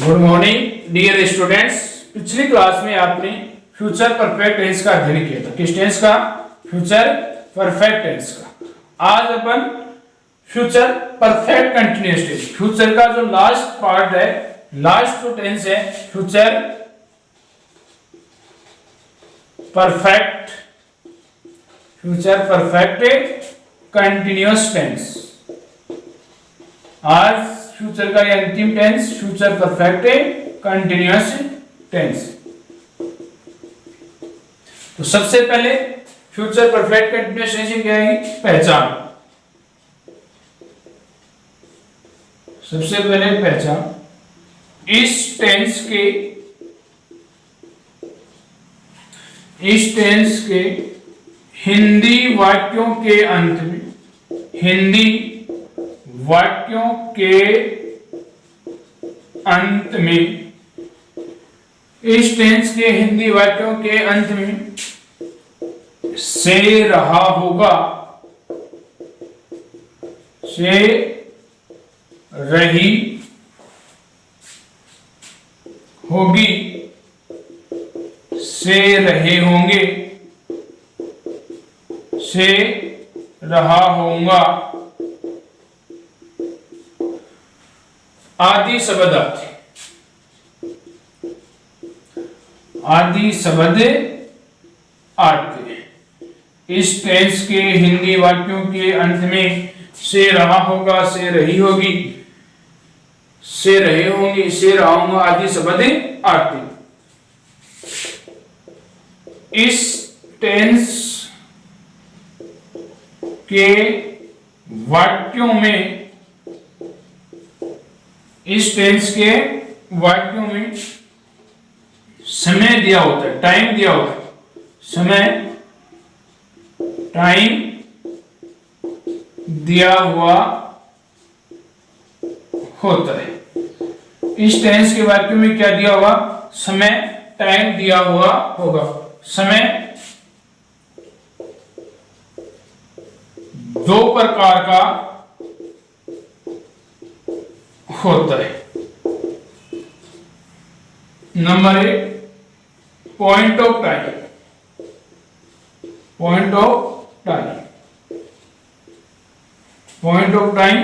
Good morning dear students. पिछली class में आपने फ्यूचर परफेक्ट टेंस का अध्ययन किया था। किस टेंस का? फ्यूचर परफेक्ट टेंस का। आज अपन future perfect continuous tense, future का जो लास्ट पार्ट है, लास्ट जो टेंस है, फ्यूचर परफेक्ट कंटिन्यूअस टेंस। आज फ्यूचर का ये अंतिम tense, future perfect continuous tense. तो सबसे पहले फ्यूचर परफेक्ट कंटिन्यूअस टेंस की क्या है? पहचान। सबसे पहले पहचान। इस टेंस के हिंदी वाक्यों के अंत में, इस टेंस के हिंदी वाक्यों के अंत में से रहा होगा, से रही होगी, से रहे होंगे, से रहा होगा आदि शब्द आते। इस टेंस के हिंदी वाक्यों के अंत में से रहा होगा, से रही होगी, से रहे होंगे, से रहा होगा आदि शब्द आते। इस टेंस के वाक्यों में समय दिया होता है, टाइम दिया होता है, टाइम दिया हुआ होता है। इस टेंस के वाक्य में क्या दिया होगा? समय, टाइम दिया हुआ होगा। समय दो प्रकार का होता है। नंबर 1, पॉइंट ऑफ टाइम,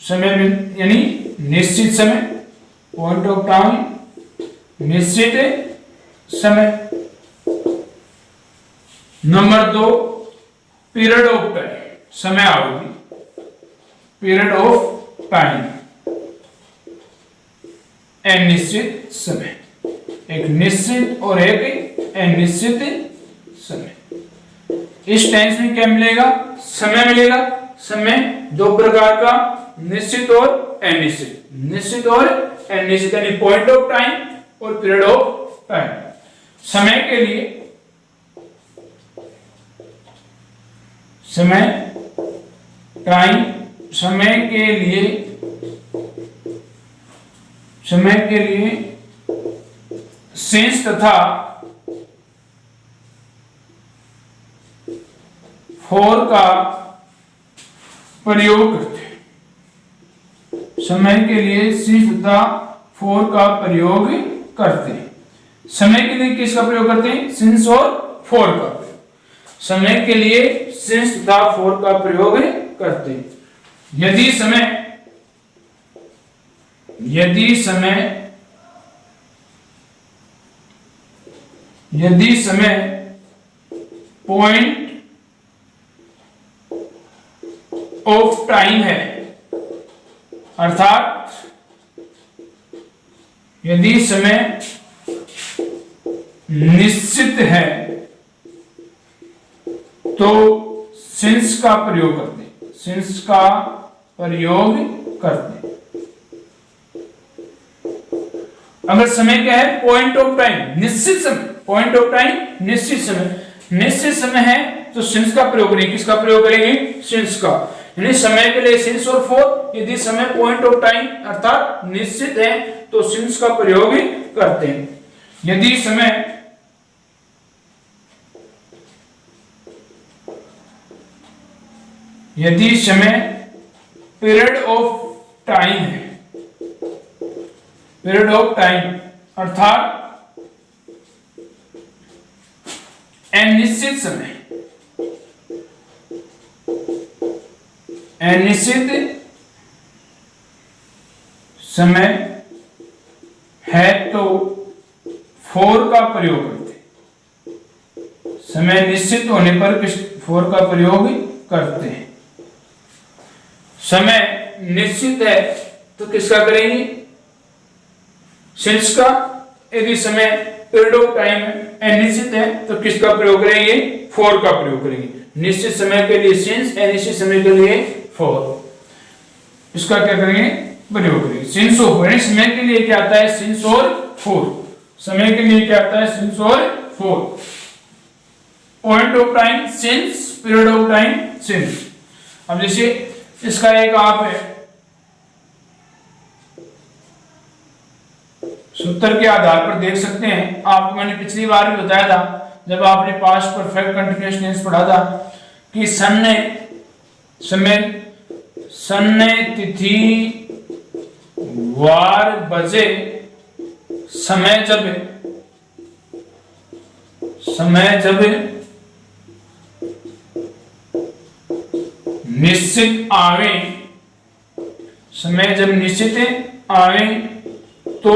समय यानी निश्चित समय, पॉइंट ऑफ टाइम निश्चित समय। नंबर 2, पीरियड ऑफ टाइम, समय अवधि, पीरियड ऑफ टाइम, अनिश्चित समय। एक निश्चित और एक अनिश्चित समय। इस टेंस में क्या मिलेगा? समय मिलेगा। समय दो प्रकार का, निश्चित और अनिश्चित, निश्चित और अनिश्चित यानी पॉइंट ऑफ टाइम और पीरियड ऑफ टाइम। समय के लिए सिंस तथा फॉर का प्रयोग करते हैं। समय के लिए सिंस तथा फॉर का प्रयोग करते हैं। समय के लिए किसका प्रयोग करते हैं? सिंस और फॉर का प्रयोग। समय के लिए सिंस तथा फॉर का प्रयोग करते हैं। यदि समय पॉइंट ऑफ टाइम है, अर्थात यदि समय निश्चित है तो सिंस का प्रयोग करते हैं, सिंस का प्रयोग करते हैं। अगर समय क्या है? पॉइंट ऑफ टाइम, निश्चित समय, पॉइंट ऑफ टाइम निश्चित समय, निश्चित समय है तो सिंस का प्रयोग करेंगे। किसका प्रयोग करेंगे? सिंस का। यानी समय के लिए सिंस और फॉर। यदि समय पॉइंट ऑफ टाइम अर्थात निश्चित है तो सिंस का प्रयोग करते हैं। यदि समय पीरियड ऑफ टाइम है, पीरियड ऑफ टाइम अर्थात अनिश्चित समय, अनिश्चित समय है तो फोर का प्रयोग करते, समय निश्चित होने पर किस फोर का प्रयोग करते हैं। समय निश्चित है तो किसका करेंगे, सिंस का। यदि समय पीरियड ऑफ टाइम अनिश्चित है तो किसका प्रयोग करेंगे, फोर का प्रयोग करेंगे। निश्चित समय के लिए सिंस, अनिश्चित समय के लिए फोर, इसका क्या करेंगे, प्रयोग करेंगे। सिंस और समय के लिए क्या आता है, सिंस और फोर, समय के लिए क्या आता है, सिंस और four. Point of time since, period of time since. अब जैसे इसका एक आप सूत्र के आधार पर देख सकते हैं। आपको मैंने पिछली बार भी बताया था जब आपने पास्ट परफेक्ट कंटीन्यूअस टेंस पढ़ा था कि सन्ने समय, सन्ने तिथि वार बजे समय जब, समय जब निश्चित आवे, समय जब निश्चित आवे तो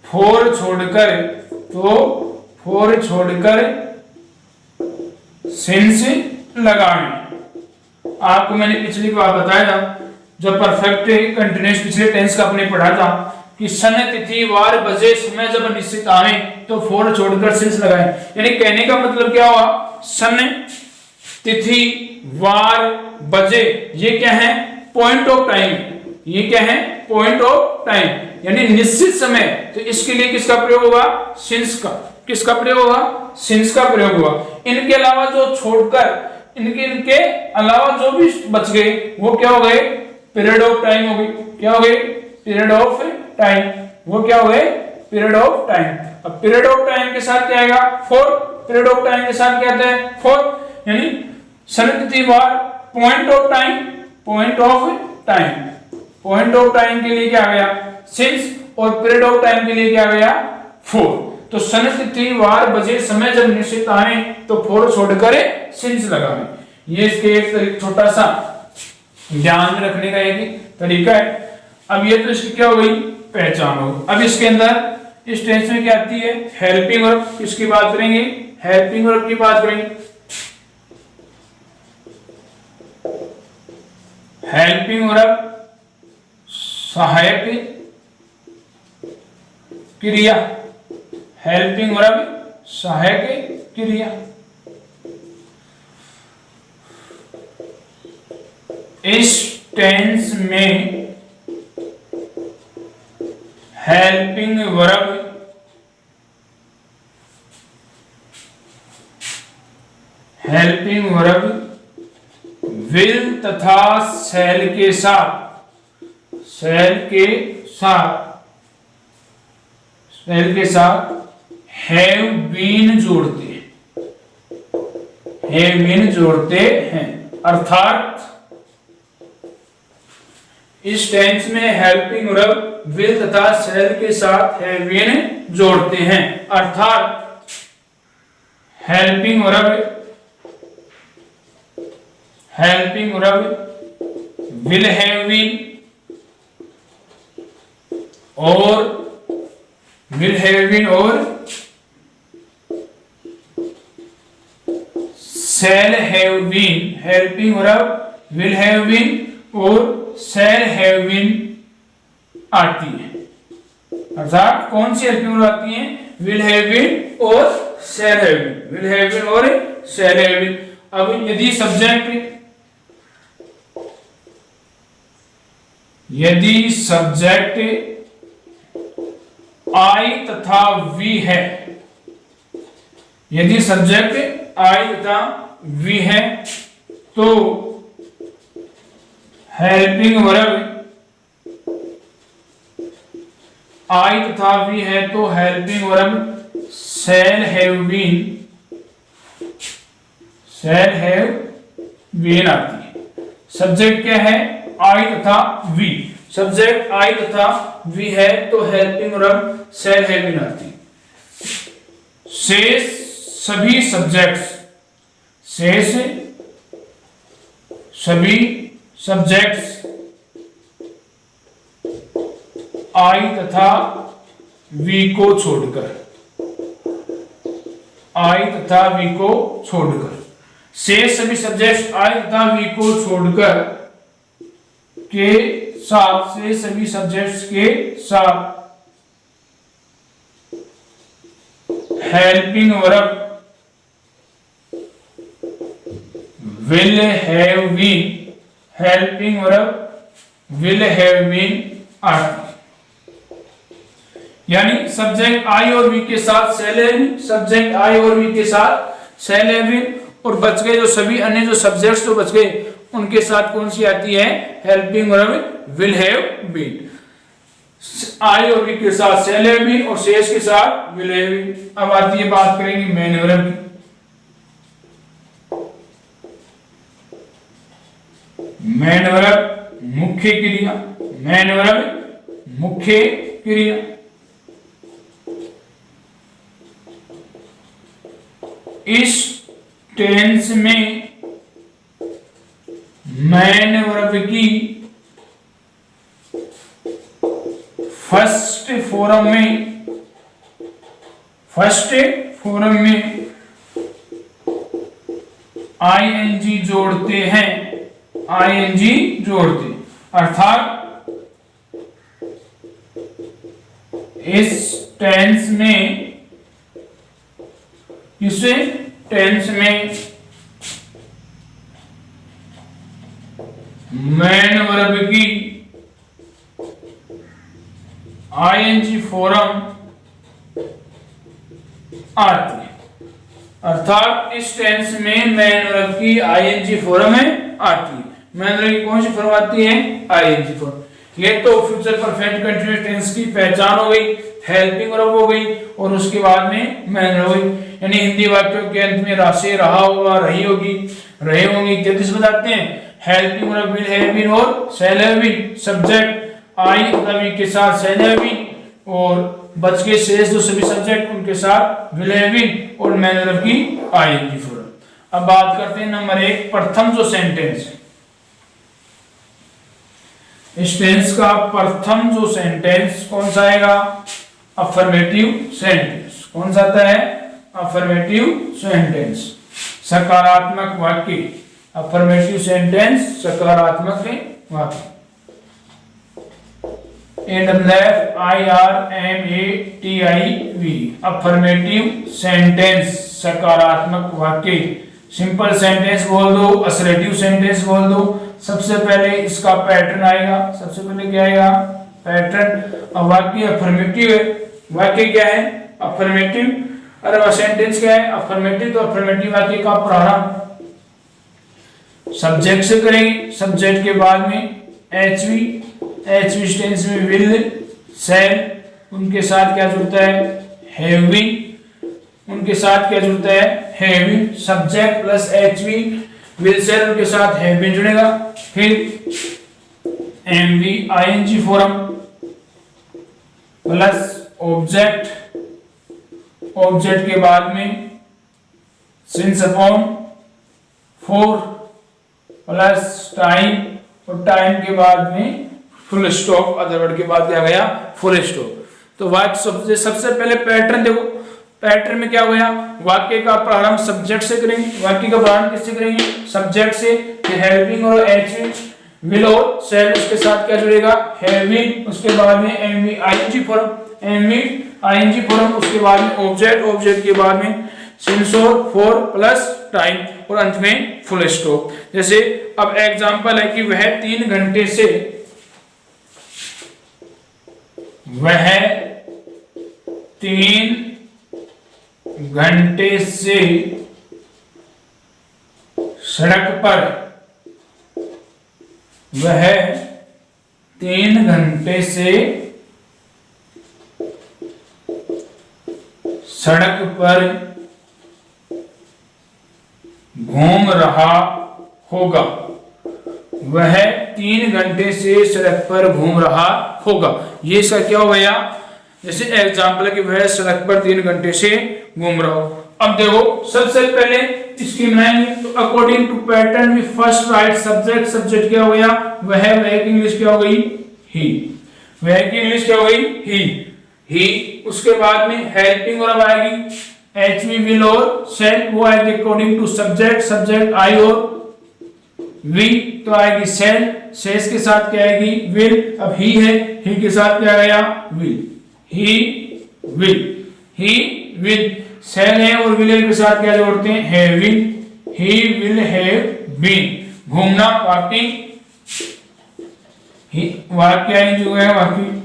फोर छोड़कर, तो फोर छोड़कर सिंस लगाएं। आपको मैंने पिछली बार बताया था जब परफेक्ट कंटीन्यूअस पिछले टेंस का आपने पढ़ा था कि सन तिथि वार बजे समय जब निश्चित आवे तो फोर छोड़कर सिंस लगाएं। यानी कहने का मतलब क्या हुआ, सन तिथि वार बजे, ये क्या है, पॉइंट ऑफ टाइम, ये क्या है, पॉइंट ऑफ टाइम यानी निश्चित समय। तो इसके लिए किसका प्रयोग होगा, सिंस का। किसका प्रयोग होगा, सिंस का प्रयोग होगा। इनके अलावा जो छोड़कर, इनके अलावा जो भी बच गए वो क्या हो गए, पीरियड ऑफ टाइम हो गई। क्या हो गए, पीरियड ऑफ टाइम। वो क्या हो गए, पीरियड ऑफ टाइम। अब पीरियड ऑफ टाइम के साथ क्या आएगा, फोर। पीरियड ऑफ टाइम के साथ क्या आता है, फोर। यानी सनतिथि वार, point of time, point of time, point of time के लिए क्या आ गया, सिंस, और पीरियड ऑफ टाइम के लिए क्या आ गया, फोर। तो सनतिथि वार बजे समय जब निश्चित आए तो फोर छोड़कर सिंस लगावे। ये इसके एक छोटा सा ध्यान रखने का एक तरीका है। अब ये तो इसकी क्या हो गई, पहचान हो। अब इसके अंदर इस टेंस में क्या आती है, हेल्पिंग वर्ब। किसकी बात करेंगे, हेल्पिंग वर्ब की बात करेंगे। हेल्पिंग वर्ब सहायक क्रिया, हेल्पिंग वर्ब सहायक क्रिया। इस टेंस में हेल्पिंग वर्ब विल तथा शैल के साथ, शैल के साथ हैव बीन जोड़ते हैं, हैव बीन जोड़ते हैं। अर्थात इस टेंस में हेल्पिंग वर्ब विल तथा शैल के साथ हैव बीन जोड़ते हैं। अर्थात helping verb will have been और will have been और shall have been, helping verb will have been और shall have been आती है। अर्थात कौन सी हेल्पिंग वर्ब आती है, will have been और shall have been, will have been और shall have been। अब यदि सब्जेक्ट आई तथा वी है, यदि सब्जेक्ट आई तथा वी है तो हेल्पिंग वर्ब आई तथा वी है तो helping verb shall have been आती है। सब्जेक्ट क्या है, आई तथा वी, सब्जेक्ट आई तथा वी है तो helping verb shall have been आती। शेष सभी सब्जेक्ट्स, शेष सभी सब्जेक्ट्स आई तथा वी को छोड़कर, आई तथा वी को छोड़कर, शेष सभी सब्जेक्ट्स आई तथा वी को छोड़कर के साथ, से सभी सब्जेक्ट्स के साथ helping verb will have been, helping verb will have been आती। यानी सब्जेक्ट आई और वी के साथ shall have been, subject I और वी के साथ शैल हैव बीन, और बच गए जो सभी अन्य जो सब्जेक्ट्स तो बच गए उनके साथ कौन सी आती है, helping verb will have been. I और वी के साथ शैल हैव बीन और शेष के साथ विल हैव बीन। अब आती है, बात करेंगे मेन वर्ब की। मेन वर्ब मुख्य क्रिया, मेन वर्ब मुख्य क्रिया। इस टेंस में मेन वर्ब की फर्स्ट फॉर्म में आईएनजी जोड़ते हैं, आईएनजी जोड़ते, अर्थात इस टेंस में, इसे टेंस में मेन वर्ब की आईएनजी फॉर्म आती है, अर्थात इस टेंस में मेन वर्ब की आईएनजी फॉर्म में आती है। मेन वर्ब की कौन सी फॉर्म आती है, आईएनजी फॉर्म। ये तो फ्यूचर परफेक्ट कंटीन्यूअस टेंस की पहचान हो गई, हेल्पिंग वर्ब हो गई और उसके बाद में मेन वर्ब हो गई। यानी हिंदी वाक्यों के अंत में राशि, रहा होगा, रही होगी, रहे होंगे इत्यादि बताते हैं। Helping verb will have been और shall have been, subject I तथा वी के साथ शैल हैव बीन और बच के शेष जो सभी सब्जेक्ट उनके साथ विल हैव बीन और मेन वर्ब की आईएनजी फॉर्म। अब बात करते हैं नंबर 1, प्रथम जो सेंटेंस है, इस टेंस का प्रथम जो सेंटेंस कौन सा आएगा, अफर्मेटिव सेंटेंस। कौन सा आता है, अफर्मेटिव सेंटेंस, सकारात्मक वाक्य। अफर्मेटिव सेंटेंस सकारात्मक वाक्य। AFFIRMATIV, अफर्मेटिव सेंटेंस सकारात्मक वाक्य। सिंपल सेंटेंस बोल दो, असर्टिव सेंटेंस बोल दो। सबसे पहले इसका पैटर्न आएगा, सबसे पहले क्या आएगा, पैटर्न। अब वाक्य अफर्मेटिव है, वाक्य क्या है, अफर्मेटिव। अरे सेंटेंस क्या है, अफर्मेटिव। तो अफर्मेटिव वाक्य का प्रारंभ सब्जेक्ट से करेंगे, सब्जेक्ट के बाद में एचवी, एचवी टेंस में विल, शैल, उनके साथ क्या जुड़ता है, हैव बीन, उनके साथ क्या जुड़ता है, have been. Subject plus HV will shall उनके साथ हैव बीन जुड़ेगा। फिर MV ING form plus object, object के बाद में since upon, for plus time और टाइम के बाद में फुल स्टॉप, अदर वर्ड के बाद क्या गया, फुल स्टॉप। तो वाक्य सबसे पहले पैटर्न देखो, पैटर्न में क्या हो गया, वाक्य का प्रारंभ सब्जेक्ट से करेंगे। वाक्य का प्रारंभ किससे करेंगे, सब्जेक्ट से। फिर हेल्पिंग और एचवी, विल और शैल, उसके साथ क्या जुड़ेगा, हैविंग। उसके बाद में MV ING form, MV ING form. उसके बाद में ऑब्जेक्ट, ऑब्जेक्ट के बाद में सिंस और फोर प्लस टाइम और अंत में फुल स्टॉप। जैसे अब एग्जांपल है कि वह 3 घंटे से, वह 3 घंटे से सड़क पर, वह 3 घंटे से सड़क पर घूम रहा होगा। वह 3 घंटे से सड़क पर घूम रहा होगा। ये इसका क्या हो गया, जैसे एग्जाम्पल है कि वह सड़क पर 3 घंटे से घूम रहा हो। अब देखो सबसे पहले इसकी बनाएंगे, तो अकॉर्डिंग टू पैटर्न में फर्स्ट राइट सब्जेक्ट, सब्जेक्ट क्या हो गया, वह की इंग्लिश क्या हो गई, ही, वह की इंग्लिश क्या हो गई, ही। उसके बाद में हेल्पिंग और आएगी एच वी विल और शेल, वो आएगी according to subject, subject I और वी, तो आएगी शेल, शेष के साथ क्या आएगी, विल। अब ही है, ही के साथ क्या आया, विल, ही विल। शेल है और विल के साथ क्या जोड़ते हैं, having, he will have been. घूमना वॉकिंग, ही वाक्य है जो है walking,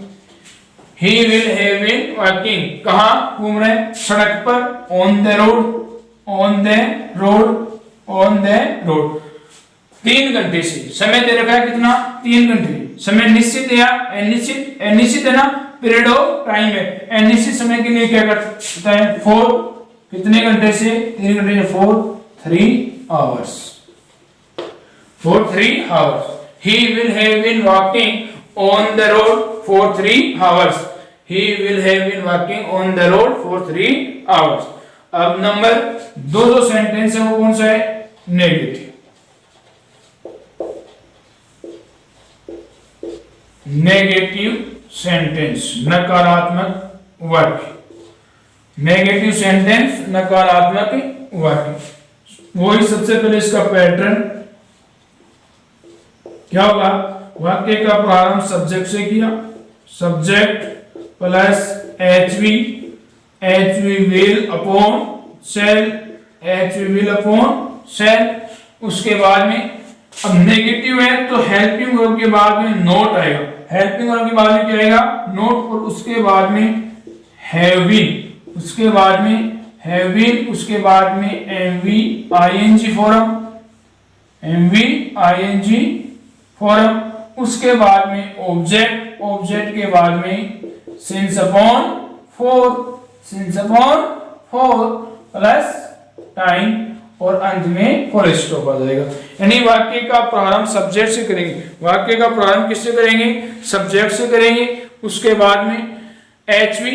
he will have been walking. कहाँ घूम रहे हैं, सड़क पर, ऑन द रोड। 3 घंटे से, समय दे रखा है कितना, 3 घंटे। समय निश्चित है या अनिश्चित, अनिश्चित है ना, पीरियड ऑफ टाइम है। अनिश्चित समय के लिए क्या करता है, 4, कितने घंटे से, 3 घंटे से 4 3 hours, 4 3 hours. He will have been walking on the road for 3 hours. He will have been walking on the road for 3 hours. अब नंबर 2 जो सेंटेंस है वो कौन सा है, नेगेटिव। नेगेटिव सेंटेंस, नकारात्मक वाक्य। नेगेटिव सेंटेंस, नकारात्मक वाक्य। वही सबसे पहले इसका पैटर्न क्या होगा, वाक्य का प्रारंभ सब्जेक्ट से किया, subject plus H V will upon shall, H V will upon shall. उसके बाद में अब नेगेटिव है तो हेल्पिंग वर्ब के बाद में नोट आएगा, हेल्पिंग वर्ब के बाद में क्या आएगा, नोट, और उसके बाद में हैव बीन, उसके बाद में हैव बीन, उसके बाद में MV ING form, MV ING form. उसके बाद में ऑब्जेक्ट, ऑब्जेक्ट के बाद में सिंस अपॉन 4 प्लस टाइम, और अंत में फुल स्टॉप आ जाएगा। यानी वाक्य का प्रारंभ सब्जेक्ट से करेंगे, वाक्य का प्रारंभ किससे करेंगे, सब्जेक्ट से करेंगे। उसके बाद में एच वी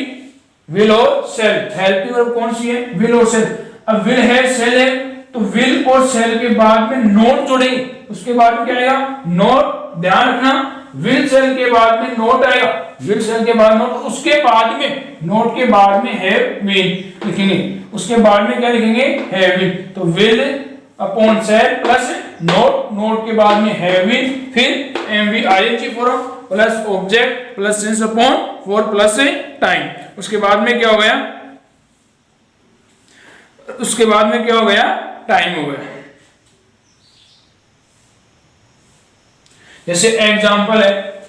विल और शेल, हेल्पिंग वर्ब कौन सी है, विल और शेल। अब विल है, शेल है, तो विल और शेल के बाद में नोट जोड़ेंगे, उसके बाद में क्या आएगा, नोट। ध्यान रखना, विल शेल के बाद में नोट आएगा, विल शेल के बाद नोट, उसके बाद में नोट के बाद में हैव बीन लिखेंगे, उसके बाद में क्या लिखेंगे, हैव बीन। तो will upon shall plus not, not के बाद में हैव बीन, फिर MV ING form plus object plus since upon 4 plus time. उसके बाद में क्या हो गया, उसके बाद में क्या हो गया, टाइम हो गया। जैसे एग्जांपल है,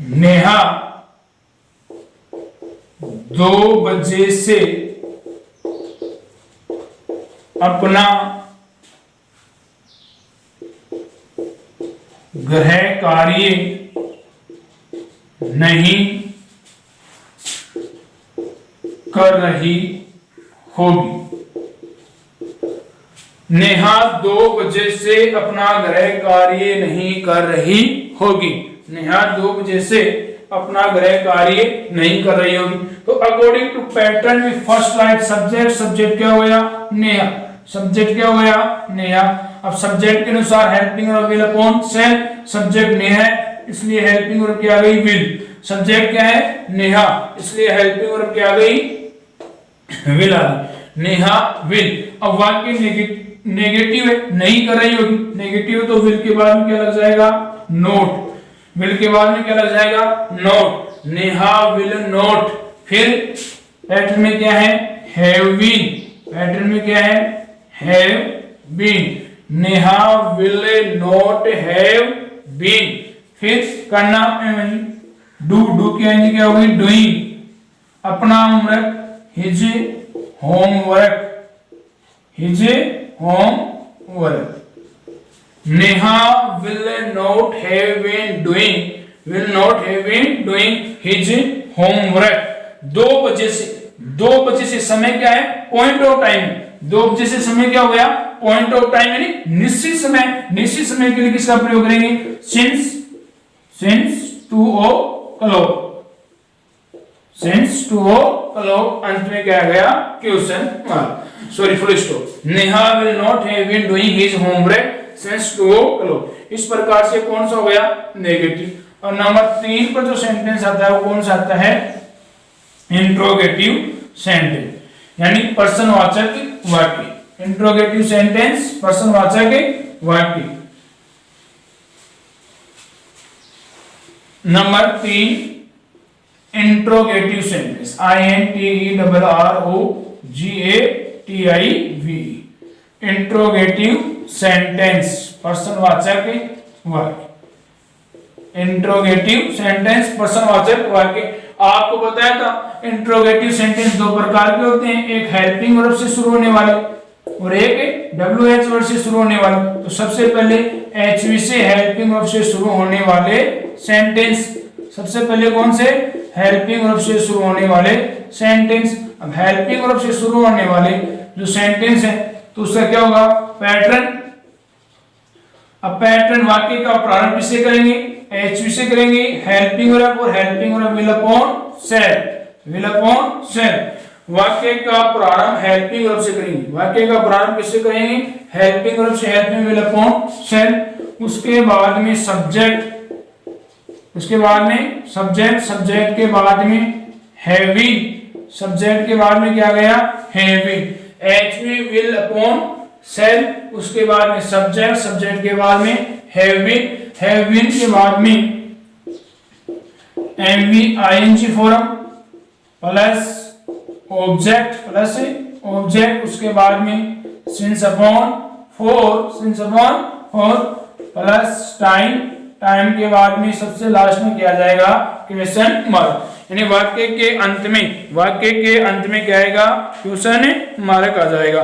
नेहा 2 बजे से अपना गृह कार्य नहीं कर रही होगी। नेहा 2 बजे से अपना गृह कार्य नहीं कर रही होगी। नेहा 2 बजे से अपना गृह कार्य नहीं कर रही होगी। तो अकॉर्डिंग टू पैटर्न में फर्स्ट राइट सब्जेक्ट, सब्जेक्ट क्या हो गया, नेहा, सब्जेक्ट क्या हो गया, नेहा। अब सब्जेक्ट के अनुसार helping verb will upon shall, subject Neha है इसलिए हेल्पिंग वर्ब क्या आ गई, विल। सब्जेक्ट क्या है, नेहा, इसलिए हेल्पिंग वर्ब क्या आ गई, विल आ गई, नेहा विल। अब वाक्य नेगेटिव है, नहीं कर रही होगी, नेगेटिव तो विल के बाद में क्या लग जाएगा, नोट, विल के बाद में क्या लग जाएगा, नोट, नेहा विल नोट। फिर पैटर्न में क्या है, हैव बीन, पैटर्न में क्या है, have been, Neha will not have been. फिर करना डू क्या होगी, डूइंग, अपना homework, his homework, his homework. Neha will not have been doing his homework। 2 बजे से समय क्या है, पॉइंट ऑफ टाइम, 2 बजे से समय क्या हो गया, पॉइंट ऑफ टाइम यानी निश्चित समय। निश्चित समय के लिए किसका प्रयोग करेंगे, सिंस 2 o'clock, सिंस 2 o'clock। अंत में क्या आ गया, question mark, sorry full stop. Neha will not have been doing his homework since 2 o'clock। इस प्रकार से कौन सा हो गया, नेगेटिव। और नंबर 3 पर जो सेंटेंस आता है वो कौन सा आता है, इंट्रोगेटिव सेंटेंस, यानी प्रश्नवाचक वाक्य। इंट्रोगेटिव सेंटेंस प्रश्नवाचक वाक्य। Number 3 interrogative sentence, INTERROGATIV, interrogative sentence प्रश्नवाचक वाक्य। इंट्रोगेटिव सेंटेंस प्रश्नवाचक वाक्य। आपको बताया था इंट्रोगेटिव सेंटेंस 2 प्रकार के होते हैं, एक हेल्पिंग वर्ब से शुरू होने वाले और एक WH वर्ड से शुरू होने वाले। तो सबसे पहले HV से हेल्पिंग वर्ब से शुरू होने वाले सेंटेंस, सबसे पहले कौन से, हेल्पिंग वर्ब से शुरू होने वाले सेंटेंस। अब हेल्पिंग वर्ब से शुरू होने वाले जो सेंटेंस है तो उसका क्या होगा, पैटर्न। अब पैटर्न वाक्य का प्रारंभ किससे करेंगे, HV से करेंगे, हेल्पिंग वर्ब, और helping verb will upon shall, will upon shall. वाक्य का प्रारंभ हेल्पिंग वर्ब से करेंगे, वाक्य का प्रारंभ किससे करेंगे, हेल्पिंग वर्ब से, हेल्पिंग विल अपॉन सेल। उसके बाद में सब्जेक्ट, उसके बाद में सब्जेक्ट, सब्जेक्ट के बाद में हैविंग, सब्जेक्ट के बाद में क्या गया, having. HV will upon shall, उसके बाद में सब्जेक्ट, सब्जेक्ट के बाद में हैविंग, हैविंग के बाद में MV ING form plus object, plus object, उसके बाद में since upon four, since upon for plus time, time के बाद में सबसे लास्ट में किया जाएगा क्वेश्चन मार्क, यानी वाक्य के अंत में, वाक्य के अंत में क्या आएगा, क्वेश्चन मार्क आ जाएगा।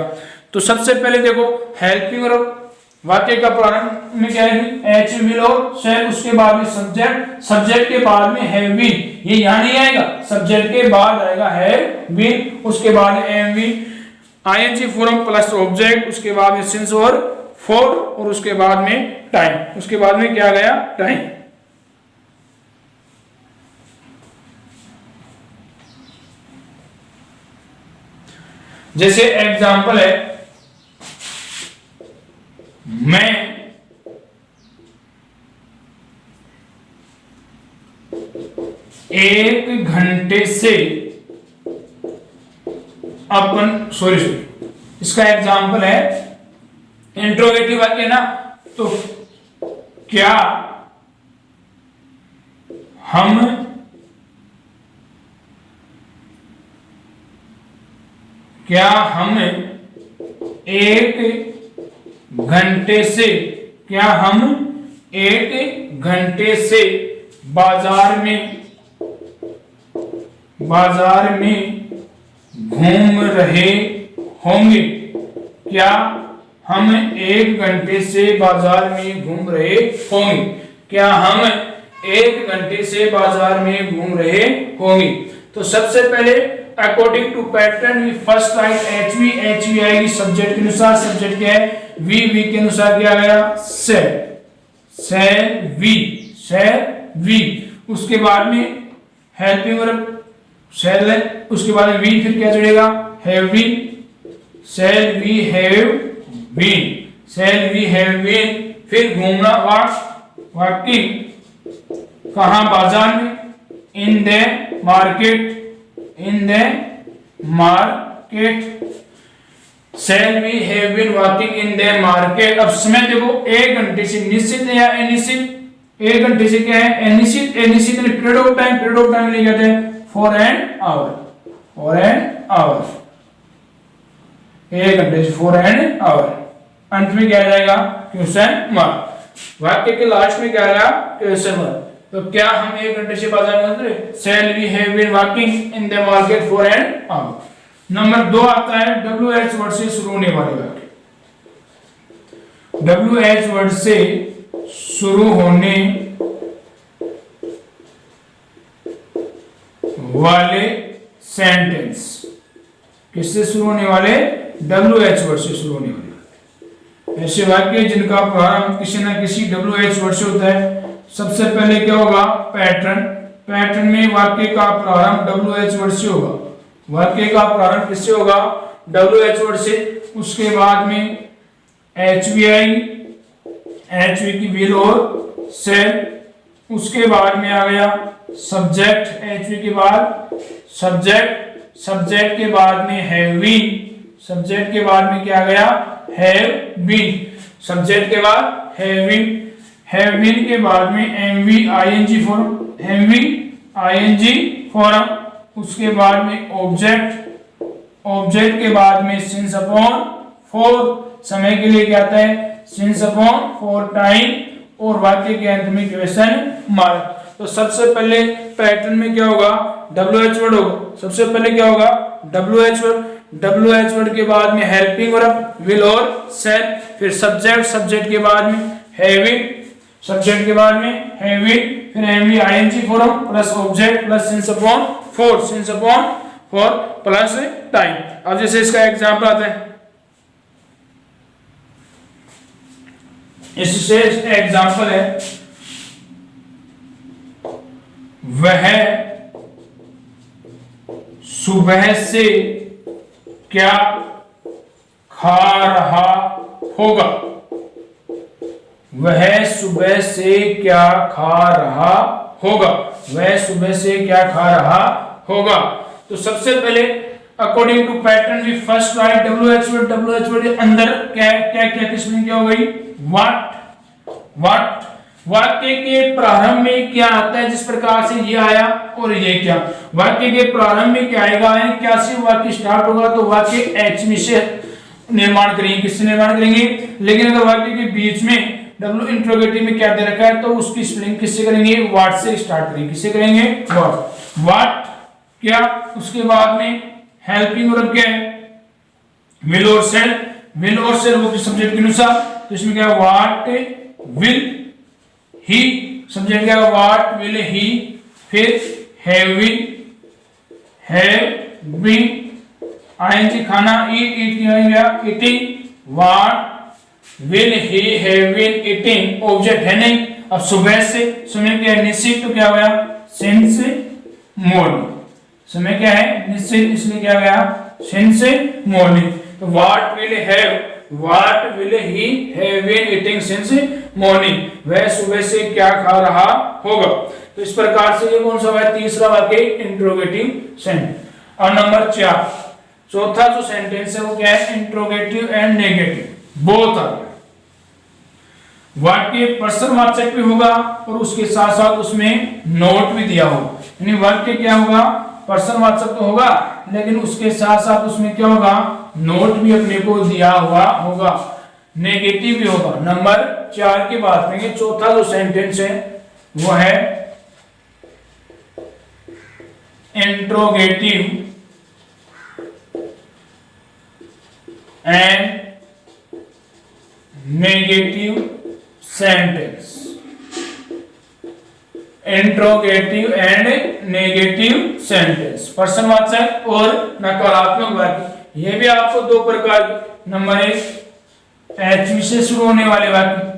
तो सबसे पहले देखो हेल्पिंग वर्ब, वाक्य का प्रारंभ में क्या है, एच विल और शैल, उसके बाद में सब्जेक्ट, सब्जेक्ट के बाद में हैव बीन, ये यहां नहीं आएगा, सब्जेक्ट के बाद आएगा हैव बीन, उसके बाद M V ING form plus object, उसके बाद में सिंस और फॉर, और उसके बाद में टाइम, उसके बाद में क्या गया, टाइम। जैसे एग्जांपल है, मैं एक घंटे से अपन सॉरी इसका एग्जांपल है इंट्रोगेटिव वाक्य ना, तो क्या हम एक घंटे से, क्या हम एक घंटे से बाजार में घूम रहे होंगे, क्या हम एक घंटे से बाजार में घूम रहे होंगे, क्या हम एक घंटे से बाजार में घूम रहे होंगे। तो सबसे पहले according to pattern we first write HV, HV आएगी सब्जेक्ट के अनुसार, सब्जेक्ट क्या है वी के अनुसार क्या गया सेल वी, उसके बाद में हेल्पिंग वर्ब सेल है, उसके बाद में वी, फिर क्या जुड़ेगा have been, shall we have been, फिर घूमना वॉकिंग, कहां बाजार में, in the market, shall we have been walking in the market. अब समय देखो एक घंटे से निश्चित है या अनिश्चित, एक घंटे से क्या है अनिश्चित, पीरियड ऑफ टाइम ले जाते हैं फॉर एन आवर, एक घंटे से फॉर एन आवर। अंत में क्या जाएगा क्वेश्चन मार्क, वाक्य के लास्ट में क्या आएगा क्वेश्चन मार्क। तो क्या हम एक घंटे से बाजार में गए, shall we have been walking in the market for an hour. Number 2 आता है WH वर्ड से शुरू होने वाले वाक्य, WH वर्ड से शुरू होने वाले सेंटेंस, किससे शुरू होने वाले WH वर्ड से शुरू होने वाले वाक्य। ऐसे वाक्य जिनका प्रारंभ किसी न किसी WH वर्ड से होता है। सबसे पहले क्या होगा, पैटर्न। पैटर्न में वाक्य का प्रारंभ WH वर्ड से होगा। वाक्य का प्रारंभ किससे होगा, WH वर्ड से। उसके बाद में HVI, HV की विल और सेल। उसके बाद में आ गया सब्जेक्ट, HV के बाद सब्जेक्ट। सब्जेक्ट के बाद में हैव बीन। सब्जेक्ट के बाद में क्या आ गया, हैव बीन। सब्जेक्ट के बाद हैव बीन। हैव बीन के बाद में MV ING form, MV ING form. उसके बाद में ऑब्जेक्ट। ऑब्जेक्ट के बाद में सिंस अपॉन फॉर, समय के लिए क्या आता है, सिंस अपॉन फॉर टाइम। और वाक्य के अंत में क्वेश्चन मार्क। तो सबसे पहले पैटर्न में क्या होगा, WH वर्ड होगा। सबसे पहले क्या होगा, WH वर्ड। WH वर्ड के बाद में हेल्पिंग वर्ब, विल और सेल। फिर सब्जेक्ट, सब्जेक्ट के बाद में हैविंग, सब्जेक्ट के बाद में हैविंग। फिर MV ING form plus object plus since upon for, since upon for plus time. अब जैसे इसका एग्जांपल आता है, इससे एग्जांपल है, वह सुबह से क्या खा रहा होगा। वह सुबह से क्या खा रहा होगा। वह सुबह से क्या खा रहा होगा। तो सबसे पहले according to pattern we first write WH word. WH word के अंदर क्या क्या क्या की स्पेलिंग क्या हो गई, व्हाट। वाक्य के प्रारंभ में क्या आता है, जिस प्रकार से ये आया और ये क्या। वाक्य के प्रारंभ में क्या आएगा, क्या से वाक्य स्टार्ट होगा, तो वाक्य HV से निर्माण करेंगे। किससे निर्माण करेंगे। लेकिन अगर वाक्य के बीच में W इंट्रोगेटिव में क्या दे रखा है, तो उसकी स्पेलिंग किससे करेंगे, व्हाट से स्टार्ट करेंगे। किससे करेंगे, व्हाट क्या। उसके बाद में हेल्पिंग वर्ब क्या है, विल और सेल। विल और सेल वो सब्जेक्ट के अनुसार। तो इसमें क्या, व्हाट विल ही, सब्जेक्ट क्या, व्हाट विल ही। फिर हैव बीन ING खाना, ईट गया eating. What will he have been eating, object है नहीं। अब सुबह से, समय क्या है, निश्चित। तो क्या हो गया, सिंस मॉर्निंग। समय क्या है, निश्चित, इसलिए क्या गया, सिंस मॉर्निंग। तो what will he have been eating since morning. वह सुबह से क्या खा रहा होगा। तो इस प्रकार से ये कौन सा है, तीसरा वाक्य इंट्रोगेटिव सेंटेंस। और नंबर 4, चौथा जो सेंटेंस है वो क्या है, इंट्रोगेटिव एंड नेगेटिव बोथ आ गया। वाक्य प्रश्नवाचक भी होगा और उसके साथ साथ उसमें नोट भी दिया होगा। यानी वाक्य क्या होगा, प्रश्नवाचक तो होगा, लेकिन उसके साथ साथ उसमें क्या होगा, नोट भी अपने को दिया हुआ होगा। नेगेटिव भी होगा। नंबर 4 की बात करेंगे। चौथा जो सेंटेंस है वो है interrogative and negative sentence. Interrogative and negative sentence, प्रश्नवाचक और नकारात्मक वाक्य। ये भी आपको दो प्रकार। नंबर 1 HV से शुरू होने वाले वाक्य,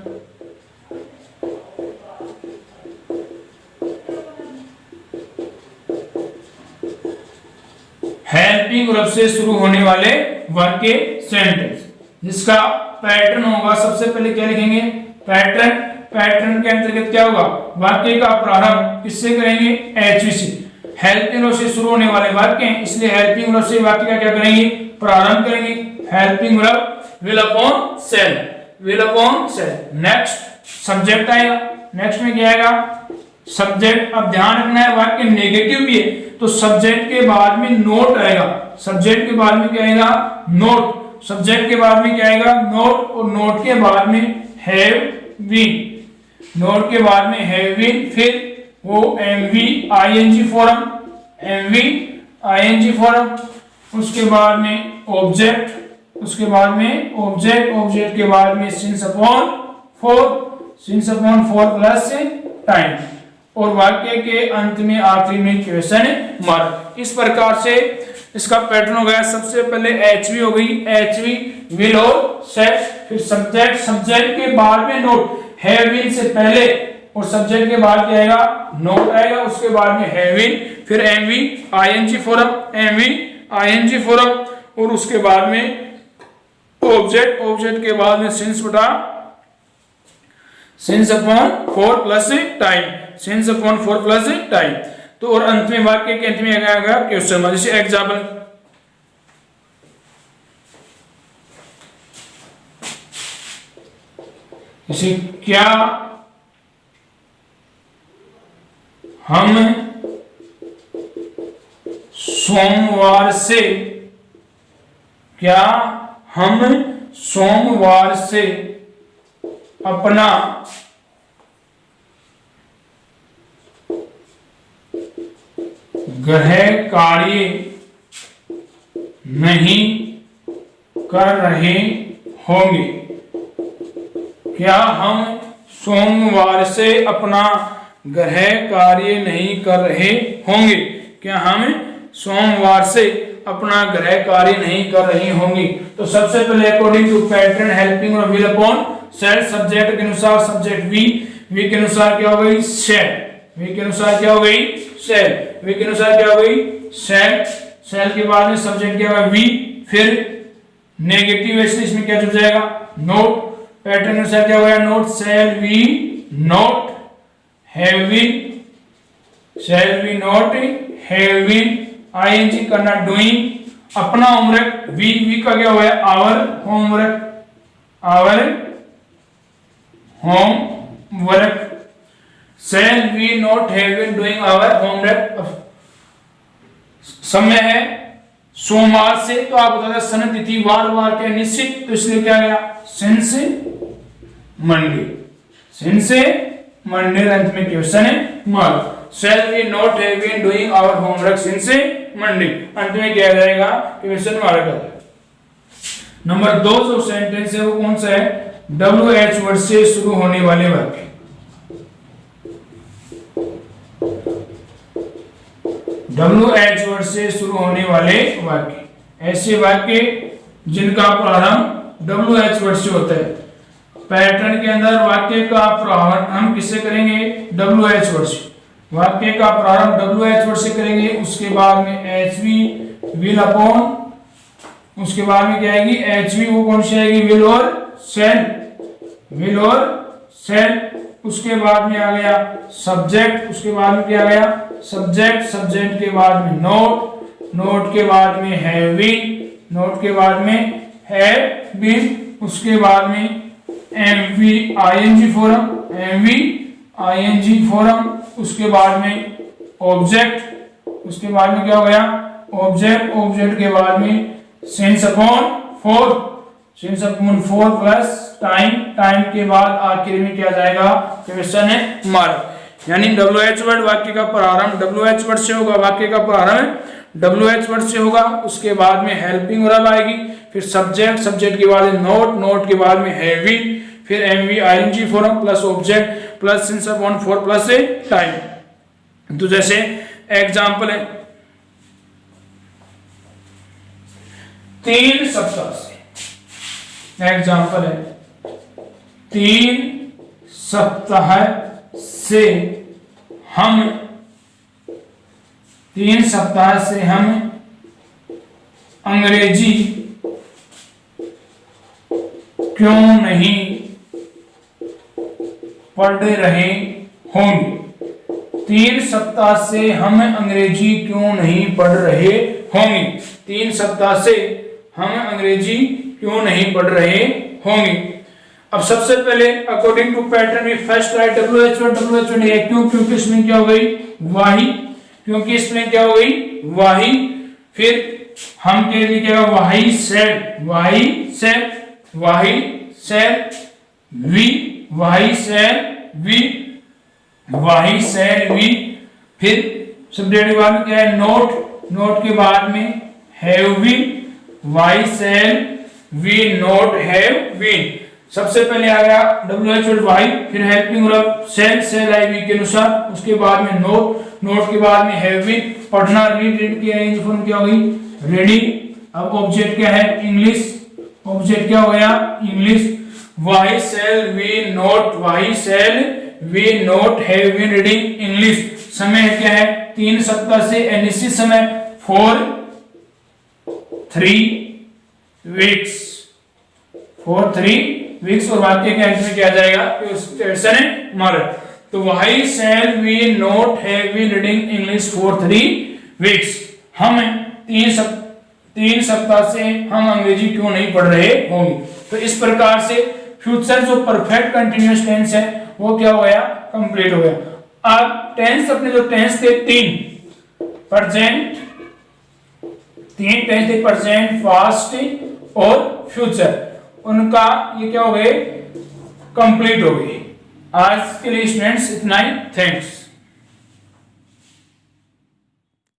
हेल्पिंग वर्ब से शुरू होने वाले वाक्य सेंटेंस, जिसका पैटर्न होगा। सबसे पहले क्या लिखेंगे, पैटर्न। पैटर्न के अंतर्गत क्या होगा, वाक्य का प्रारंभ किससे करेंगे, HV से। हेल्पिंग वर्ब से शुरू होने वाले वाक्य हैं, इसलिए हेल्पिंग वर्ब से वाक्य का क्या करेंगे, प्रारंभ करेंगे। Helping verb will upon shall, will upon shall. Next subject आएगा। नेक्स्ट में क्या आएगा, सब्जेक्ट। अब ध्यान रखना है वाक्य नेगेटिव भी है तो सब्जेक्ट के बाद में नोट आएगा। सब्जेक्ट के बाद में क्या आएगा, नोट। सब्जेक्ट के बाद में क्या आएगा, नोट। और नोट के बाद में हैव बीन, नोट के बाद में हैव बीन। फिर वो MV ING form, MV ING form. उसके बाद में ऑब्जेक्ट, उसके बाद में ऑब्जेक्ट। ऑब्जेक्ट के बाद में since upon for, since upon for plus time. और वाक्य के अंत में आखिरी में क्वेश्चन मार्क। इस प्रकार से इसका पैटर्न हो गया, सबसे पहले HV हो गई, HV विल और सेट, फिर सब्जेक्ट, सब्जेक्ट के बाद में नोट, हैव बीन से पहले और सब्जेक्ट के बाद क्या आएगा, नोट आएगा, उसके बाद में हैव बीन, फिर MV ING form, MV ING form, और उसके बाद में ऑब्जेक्ट, ऑब्जेक्ट के बाद में सिंस बटा since upon 4 plus time, since upon 4 plus time. तो और अंत में वाक्य के अंत में आएगा क्वेश्चन, जैसे एग्जाम्पल, जैसे क्या हम सोमवार से, क्या हम सोमवार से अपना गृह कार्य नहीं कर रहे होंगे, क्या हम सोमवार से अपना गृह कार्य नहीं कर रहे होंगे, क्या हम सोमवार से अपना गृह कार्य नहीं कर रही होंगी। तो सबसे पहले अकॉर्डिंग टू पैटर्न हेल्पिंग और विल अपॉन सेट, सब्जेक्ट के अनुसार सब्जेक्ट वी के अनुसार क्या हो गई, सेट, वी के अनुसार क्या हो गई, सेल, वी के अनुसार क्या हो गई, सेल, सेल के बाद में सब्जेक्ट क्या होगा, वी, फिर नेगेटिव है इसमें क्या जुड़ जाएगा, नोट, पैटर्न अनुसार क्या हो गया, not, shall we not have been, shall we not have been, ING करना डूइंग, अपना होमवर्क, वी का क्या हो गया, our homework, our homework, shall we not have been doing our homework। समय है सोमवार से, तो आप बता दें सन तिथि वार, वार क्या निश्चित, तो इसलिए क्या गया, सिंस मंडे, सिंस मंडे, अंत में क्वेश्चन है mark, shall we not have been doing our homework since Monday, अंत में क्या जाएगा, क्वेश्चन मार्क आता है। नंबर 2 जो सेंटेंस है वो कौन सा है, WH वर्ड से शुरू होने वाले वाक्य, WH वर्ड से शुरू होने वाले वाक्य, ऐसे वाक्य जिनका प्रारंभ WH वर्ड से होता है। पैटर्न के अंदर वाक्य का प्रारंभ हम किससे करेंगे, WH वर्ड से, वाक्य का प्रारंभ WH वर्ड से करेंगे, उसके बाद में HV विल अपॉन, उसके बाद में क्या आएगी, HV वो कौन सी आएगी, विल और सेल, विल और सेल, उसके बाद में आ गया सब्जेक्ट, उसके बाद में क्या आ गया, सब्जेक्ट, सब्जेक्ट के बाद में नोट, नोट के बाद में हैव बीन, नोट के बाद में हैव बीन, उसके बाद में MV ING form, MV ING form, उसके बाद में ऑब्जेक्ट, उसके बाद में क्या हो गया, ऑब्जेक्ट, ऑब्जेक्ट के बाद में since upon 4, since upon 4 plus time, time के बाद आखिर में क्या जाएगा, क्वेश्चन है मार्क। यानी WH वर्ड वाक्य का प्रारंभ WH वर्ड से होगा, वाक्य का प्रारंभ WH वर्ड से होगा, उसके बाद में हेल्पिंग वर्ब आएगी, फिर सब्जेक्ट, सब्जेक्ट के बाद नोट, नोट के बाद में हैव बीन, फिर MV ING form plus object plus since upon 4 plus time. तो जैसे एग्जांपल है, 3 सप्ताह से, एग्जांपल है 3 सप्ताह से हम, 3 सप्ताह से हम अंग्रेजी क्यों नहीं पढ़ रहे होंगे, 3 सप्ताह से हम अंग्रेजी क्यों नहीं पढ़ रहे होंगे, 3 सप्ताह से हम अंग्रेजी क्यों नहीं पढ़ रहे होंगे। अब सबसे पहले अकॉर्डिंग टू पैटर्न में फर्स्ट राइट WH वर्ड है, क्यों, क्योंकि इसमें क्या हो गई, वाही, क्योंकि इसमें क्या हो गई, वाही, फिर हम के लिए क्या होगा, वाही सेड, वाही सेड, वाही सेड वी, वाही सेड वी, वाही सेड वी, फिर सब्जेक्ट के बाद में क्या है, नोट, नोट के बाद में हैव बीन, वाही said we not have been. सबसे पहले आ गया WH वर्ड वाई, फिर helping verb shall, shall I we के अनुसार, उसके बाद में नोट, नोट के बाद में हैव बीन, पढ़ना रीड, रीड की ING फॉर्म क्या होगी, रीडिंग। अब ऑब्जेक्ट क्या है? इंग्लिश। ऑब्जेक्ट क्या हो गया? English. Why shall we not have been reading English? समय क्या है? 3 सप्ताह से अनिश्चित समय, for 3 weeks, for 3 weeks। और वाक्य के अंत में क्या जाएगा? क्वेश्चन है मर। तो why shall we not have been reading English for 3 weeks? हम 3 सप्ताह से हम अंग्रेजी क्यों नहीं पढ़ रहे होंगे? तो इस प्रकार से फ्यूचर जो परफेक्ट कंटिन्यूअस टेंस है वो क्या हो गया? कंप्लीट हो गया। अब टेंस, अपने जो टेंस थे 3 टेंस थे, प्रेजेंट, पास्ट और फ्यूचर, उनका ये क्या हो गए? कंप्लीट हो गए। आज के लिए स्टूडेंट्स इतना ही। थैंक्स।